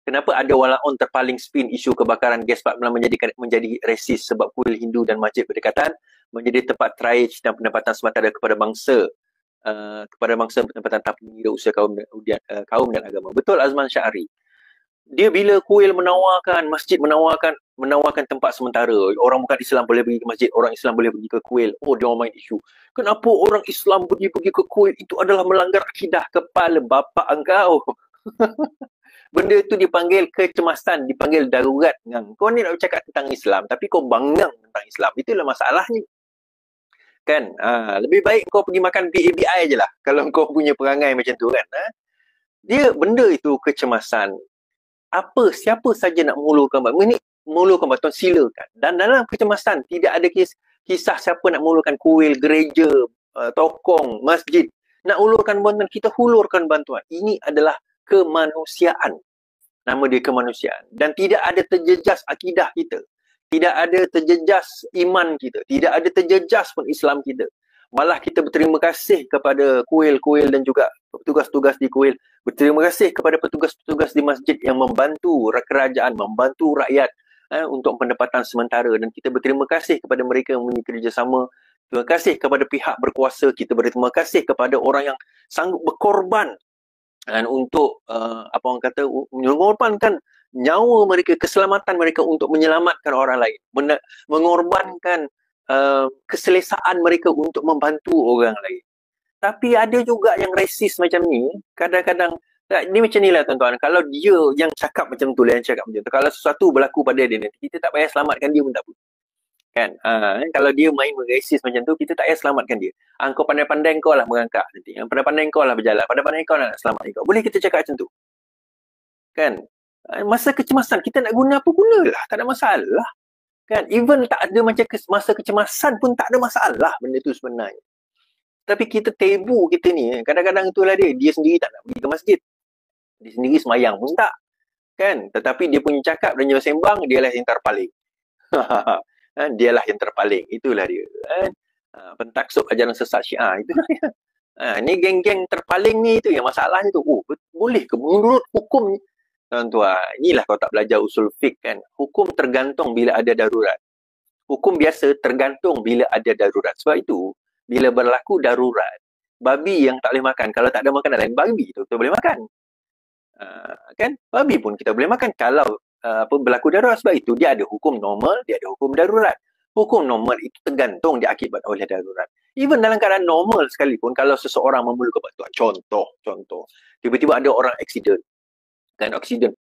Kenapa ada walaun terpaling spin isu kebakaran gas pipeline menjadi resis sebab kuil Hindu dan masjid berdekatan, menjadi tempat traij dan pendapatan sementara kepada bangsa pendapatan tahap pengira usaha kaum dan agama. Betul Azman Syahri. Dia bila kuil menawarkan, masjid menawarkan tempat sementara. Orang bukan Islam boleh pergi ke masjid, orang Islam boleh pergi ke kuil. Oh, dia orang main isu. Kenapa orang Islam pergi ke kuil? Itu adalah melanggar akidah. Kepala bapa engkau. Benda itu dipanggil kecemasan, dipanggil darurat. Kau ni nak bercakap tentang Islam, tapi kau bangang tentang Islam. Itulah masalahnya. Kan? Lebih baik kau pergi makan PABI je lah. Kalau kau punya perangai macam tu kan. Dia benda itu kecemasan. Siapa saja nak mengulurkan batuan, silakan. Dan dalam kecemasan, tidak ada kisah siapa nak mengulurkan kuil, gereja, tokong, masjid. Nak ulurkan bantuan, kita hulurkan bantuan. Ini adalah kemanusiaan. Nama dia kemanusiaan. Dan tidak ada terjejas akidah kita. Tidak ada terjejas iman kita. Tidak ada terjejas pun Islam kita. Malah kita berterima kasih kepada kuil-kuil dan juga petugas-petugas di kuil. Berterima kasih kepada petugas-petugas di masjid yang membantu kerajaan, membantu rakyat untuk pendapatan sementara. Dan kita berterima kasih kepada mereka yang mempunyai kerjasama. Terima kasih kepada pihak berkuasa. Kita berterima kasih kepada orang yang sanggup berkorban dan untuk mengorbankan nyawa mereka, keselamatan mereka untuk menyelamatkan orang lain, mengorbankan keselesaan mereka untuk membantu orang lain. Tapi ada juga yang resis macam ni, kadang-kadang ni macam ni lah tuan-tuan, kalau dia yang cakap macam tu lah, yang cakap macam tu, kalau sesuatu berlaku pada dia nanti, kita tak payah selamatkan dia pun tak apa. Kan? Kalau dia main resis macam tu, kita tak payah selamatkan dia. Kau pandai-pandai kau lah merangkak nanti. Pandai-pandai kau lah berjalan. Pandai-pandai kau lah nak selamatkan kau. Boleh kita cakap macam tu. Kan? Masa kecemasan, kita nak guna apa gunalah. Tak ada masalah. Kan? Even tak ada macam masa kecemasan pun tak ada masalah benda tu sebenarnya. Tapi kita tabu kita ni, kadang-kadang itulah dia sendiri tak nak pergi ke masjid. Dia sendiri semayang pun tak. Kan? Tetapi dia punya cakap dan dia sembang, dialah yang terpaling. Dialah yang terpaling. Itulah dia. Pentaksub ajaran sesat Syiah. Itulah dia. Ni geng-geng terpaling ni, itu yang masalahnya tu. Boleh ke menurut hukum? Tuan-tuan, inilah kau tak belajar usul fiqh kan. Hukum tergantung bila ada darurat. Hukum biasa tergantung bila ada darurat. Sebab itu, bila berlaku darurat, babi yang tak boleh makan, kalau tak ada makanan lain, babi tu kita boleh makan. Kan? Babi pun kita boleh makan kalau berlaku darurat. Sebab itu dia ada hukum normal, dia ada hukum darurat. Hukum normal itu tergantung diakibat oleh darurat. Even dalam keadaan normal sekalipun, kalau seseorang memerlukan bantuan, contoh, tiba-tiba ada orang accident, kan, accident,